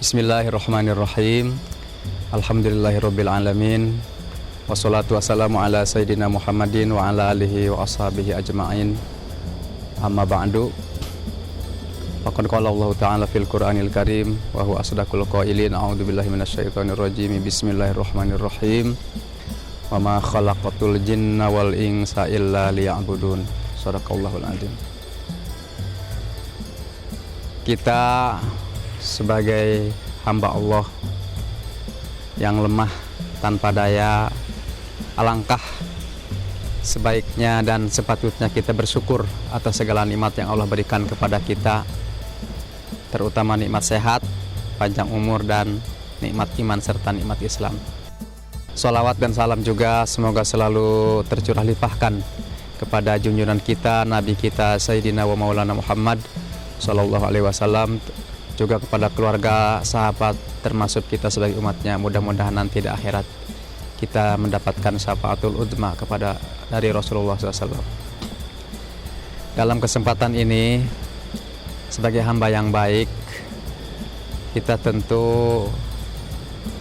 Bismillahirrahmanirrahim. Alhamdulillahirabbil alamin. Wassalatu wassalamu ala sayyidina Muhammadin wa ala alihi wa ashabihi ajma'in. Amma ba'du. Faqad qala Allah Ta'ala fil Qur'anil Karim wa huwa asdaqul qailin. A'udzubillahi minasyaitonir rajim. Bismillahirrahmanirrahim. Wa ma khalaqatul jinna wal insa illa liya'budun. Shadaqallahul azim. Kita sebagai hamba Allah yang lemah tanpa daya, alangkah sebaiknya dan sepatutnya kita bersyukur atas segala nikmat yang Allah berikan kepada kita, terutama nikmat sehat, panjang umur, dan nikmat iman serta nikmat Islam. Sholawat dan salam juga semoga selalu tercurah limpahkan kepada junjungan kita, Nabi kita Sayyidina wa Maulana Muhammad Sallallahu Alaihi Wasallam, juga kepada keluarga, sahabat, termasuk kita sebagai umatnya. Mudah-mudahan nanti di akhirat kita mendapatkan syafaatul udma dari Rasulullah SAW. Dalam kesempatan ini, sebagai hamba yang baik, kita tentu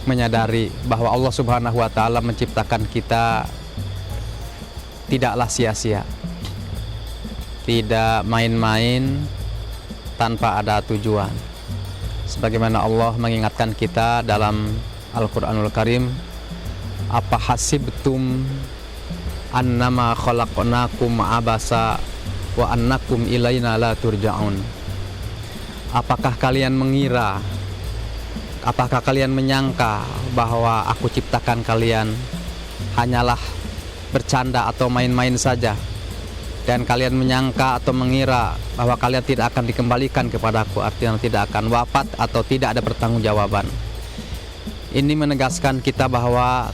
menyadari bahwa Allah Subhanahu wa Ta'ala menciptakan kita tidaklah sia-sia, tidak main-main tanpa ada tujuan. Sebagaimana Allah mengingatkan kita dalam Al-Quranul Karim, apa hasibtum annama khalaqnakum abasa wa annakum ilaina la turja'un. Apakah kalian mengira, apakah kalian menyangka bahwa aku ciptakan kalian hanyalah bercanda atau main-main saja, dan kalian menyangka atau mengira bahwa kalian tidak akan dikembalikan kepadaku, artinya tidak akan wafat atau tidak ada pertanggungjawaban. Ini menegaskan kita bahwa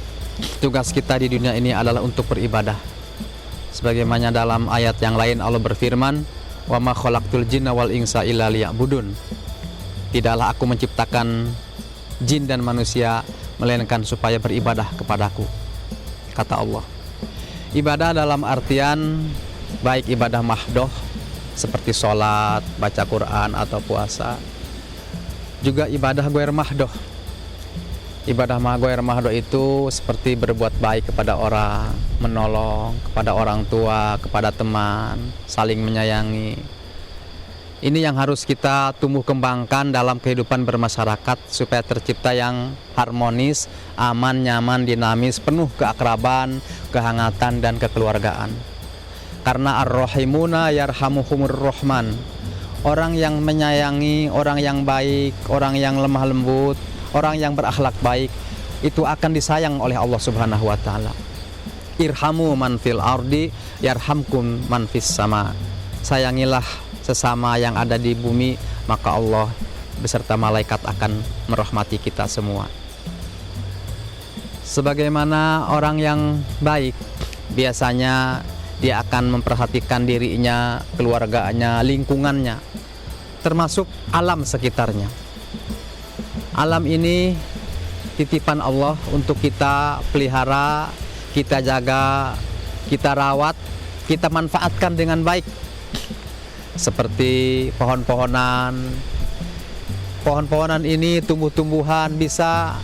tugas kita di dunia ini adalah untuk beribadah. Sebagaimana dalam ayat yang lain Allah berfirman, wa ma khalaqtul jinna wal insa illa liya'budun. Tidaklah aku menciptakan jin dan manusia melainkan supaya beribadah kepadaku, kata Allah. Ibadah dalam artian baik ibadah mahdoh seperti sholat, baca Quran, atau puasa, juga ibadah ghair mahdoh. Ibadah ghair mahdoh itu seperti berbuat baik kepada orang, menolong kepada orang tua, kepada teman, saling menyayangi. Ini yang harus kita tumbuh kembangkan dalam kehidupan bermasyarakat supaya tercipta yang harmonis, aman, nyaman, dinamis, penuh keakraban, kehangatan, dan kekeluargaan. Karena ar-rahimuna yarhamuhumur rahman. Orang yang menyayangi, orang yang baik, orang yang lemah lembut, orang yang berakhlak baik, itu akan disayang oleh Allah Subhanahu wa Ta'ala. Irhamu man fil ardi yarhamkum man fis sama. Sayangilah sesama yang ada di bumi, maka Allah beserta malaikat akan merahmati kita semua. Sebagaimana orang yang baik, biasanya dia akan memperhatikan dirinya, keluarganya, lingkungannya, termasuk alam sekitarnya. Alam ini titipan Allah untuk kita pelihara, kita jaga, kita rawat, kita manfaatkan dengan baik. Seperti pohon-pohonan. Pohon-pohonan ini, tumbuh-tumbuhan bisa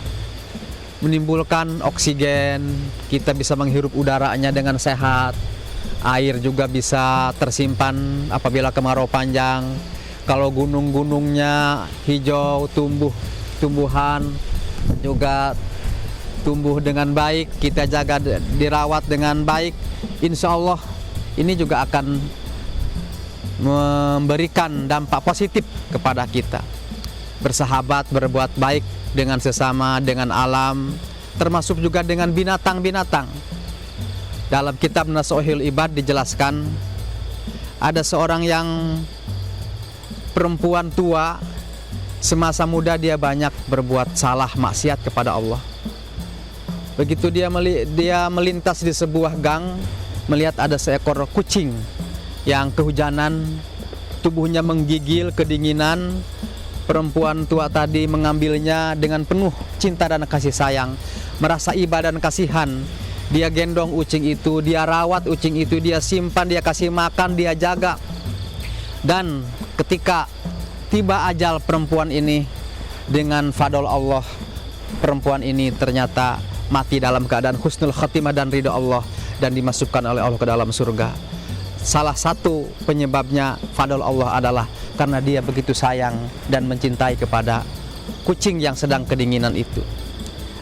menimbulkan oksigen, kita bisa menghirup udaranya dengan sehat. Air juga bisa tersimpan apabila kemarau panjang. Kalau gunung-gunungnya hijau, tumbuhan juga tumbuh dengan baik, kita jaga, dirawat dengan baik, insya Allah ini juga akan memberikan dampak positif kepada kita. Bersahabat, berbuat baik dengan sesama, dengan alam, termasuk juga dengan binatang-binatang. Dalam kitab Nasuhul Ibad dijelaskan, ada seorang yang perempuan tua, semasa muda dia banyak berbuat salah, maksiat kepada Allah. Begitu dia melintas di sebuah gang, melihat ada seekor kucing yang kehujanan, tubuhnya menggigil, kedinginan. Perempuan tua tadi mengambilnya dengan penuh cinta dan kasih sayang, merasa iba dan kasihan. Dia gendong kucing itu, dia rawat kucing itu, dia simpan, dia kasih makan, dia jaga. Dan ketika tiba ajal perempuan ini, dengan fadl Allah, perempuan ini ternyata mati dalam keadaan husnul khatimah dan ridha Allah, dan dimasukkan oleh Allah ke dalam surga. Salah satu penyebabnya fadl Allah adalah karena dia begitu sayang dan mencintai kepada kucing yang sedang kedinginan itu.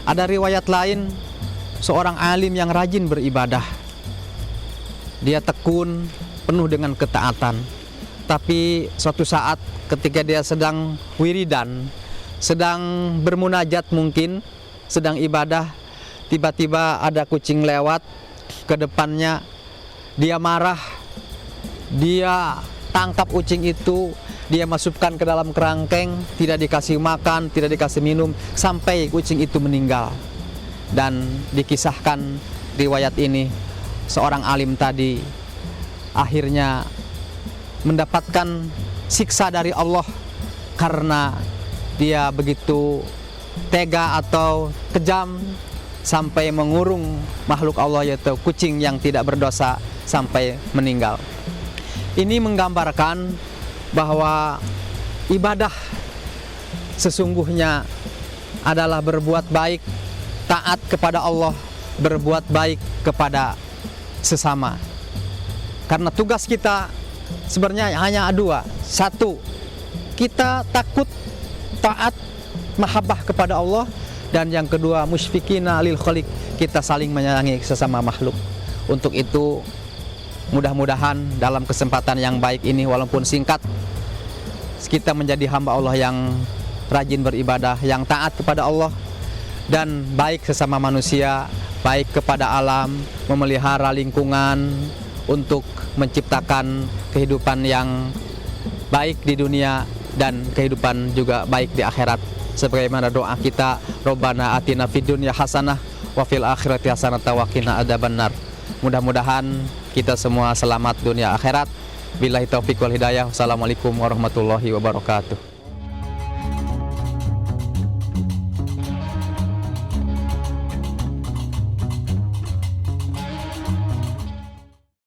Ada riwayat lain, seorang alim yang rajin beribadah. Dia tekun, penuh dengan ketaatan. Tapi suatu saat ketika dia sedang wiridan, sedang bermunajat mungkin, sedang ibadah, tiba-tiba ada kucing lewat ke depannya. Dia marah, dia tangkap kucing itu, dia masukkan ke dalam kerangkeng, tidak dikasih makan, tidak dikasih minum, sampai kucing itu meninggal. Dan dikisahkan riwayat ini, seorang alim tadi akhirnya mendapatkan siksa dari Allah karena dia begitu tega atau kejam sampai mengurung makhluk Allah, yaitu kucing yang tidak berdosa, sampai meninggal. Ini menggambarkan bahwa ibadah sesungguhnya adalah berbuat baik, taat kepada Allah, berbuat baik kepada sesama. Karena tugas kita sebenarnya hanya dua. Satu, kita takut, taat, mahabbah kepada Allah. Dan yang kedua, musyfikina lil khaliq, kita saling menyayangi sesama makhluk. Untuk itu, mudah-mudahan dalam kesempatan yang baik ini, walaupun singkat, kita menjadi hamba Allah yang rajin beribadah, yang taat kepada Allah, dan baik sesama manusia, baik kepada alam, memelihara lingkungan untuk menciptakan kehidupan yang baik di dunia dan kehidupan juga baik di akhirat. Sebagaimana doa kita, Rabbana atina fid dunya hasanah wa fil akhirati hasanah wa qina adzabannar. Mudah-mudahan kita semua selamat dunia akhirat. Billahi taufiq wal hidayah. Wassalamualaikum warahmatullahi wabarakatuh.